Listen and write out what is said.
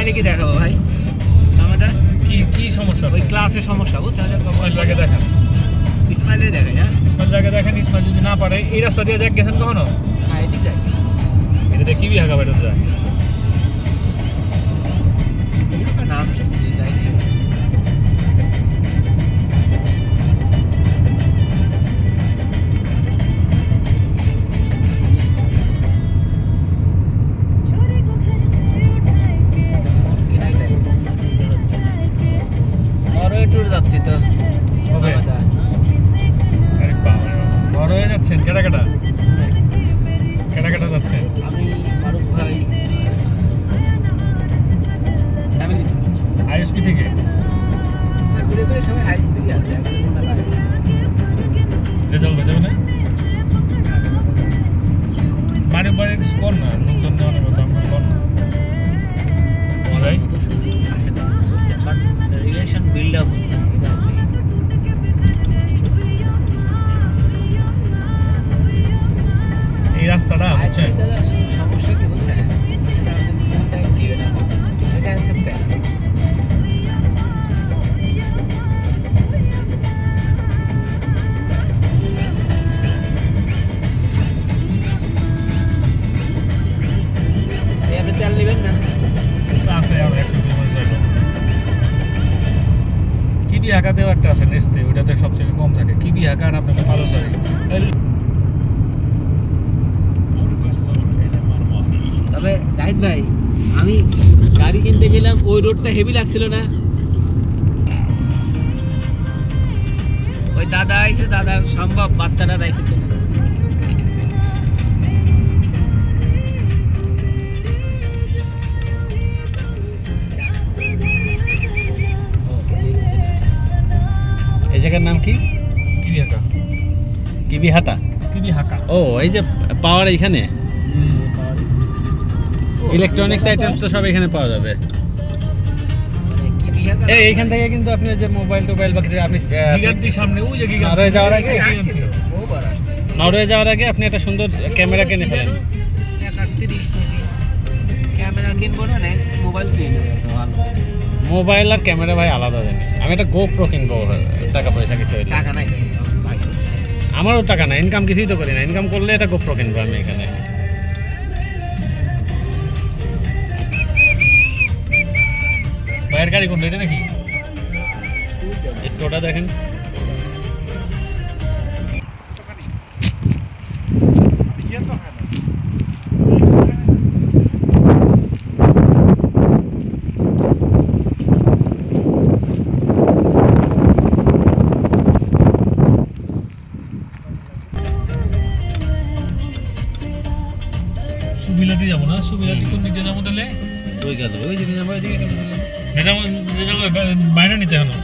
ইসমাইলে কি দেখাবো ভাই আমাদের কি সমস্যা ওই ক্লাসের সমস্যা বুঝছেন ইসমাইল আগে দেখেন ইসমাইলে দেখাই হ্যাঁ ইসমাইল আগে দেখেন ইসমাইল যদি না পারে এই রাস্তা দিয়ে যাক গেছেন কখনো হ্যাঁ এদিক যাই এটা কি বিহাগা বেরোতে যায় নাম শুনছি যাই ট্যুর যাচ্ছি তো বড় হয়ে যাচ্ছেন কেটা যাচ্ছেন আমি ফারুক ভাই ফ্যামিলি আইএসপি থেকে ঘুরে ঘুরে সবাই আইএসপি আছে এখন মনে লাগে রেজাল্ট বাজাবে না বাড়ি স্কোর না লোকজন নেওয়ার কথা আমরা কর না ভাই রিলেশন বিল্ড আপ এই রাস্তাটা হচ্ছে সমস্যা কি হচ্ছে এটা হচ্ছে আপনি তেল নেবেন না আছে আর 100 কিলোমিটার যাইলো কি বিহাকাতেও একটা আছে নেস্তে ওইটাতে সবথেকে কম থাকে কি বিহাকা আর আপনাকে ভালো সরি তবে জাহিদ ভাই আমি গাড়ি কিনতে গেলাম ওই রোডটা হেভি লাগছিল না ওই দাদা আইছে দাদার সম্ভব বাচ্চাটা রাখতে না এই জায়গার নাম কি কিবিহাকা কিবিহাটা কিবিহাকা ও এই যে পাওয়ার এখানে ইলেকট্রনিক্স আইটেম তো সব এখানে পাওয়া যাবে এইখান থেকে কিন্তু আপনি যে মোবাইল টোবাইল বা কিছু আপনি গিগান্তির সামনে ওই যে নরওয়ে যাওয়ার আগে নরওয়ে যাওয়ার আগে আপনি একটা সুন্দর ক্যামেরা কিনে ফেলেন 138 ক্যামেরা কিনবো না মোবাইল কিনে নেব মোবাইল আর ক্যামেরা ভাই আলাদা জিনিস আমি একটা গোপ্রো কিনবো টাকা পয়সা কিছু হইলে টাকা নাই আমারও টাকা নাই ইনকাম কিছুই তো করি না ইনকাম করলে এটা গোপ্রো কিনবো আমি এখানে বাইরের গাড়ি কোনটা এটা নাকি স্কোডা দেখেন সুবিলাতে যাবো না সুবিলাতে কোন দিকে যাবো তাহলে ওই গেল ওই দিকে যাবো ওইদিকে বাইরে নিতে হলো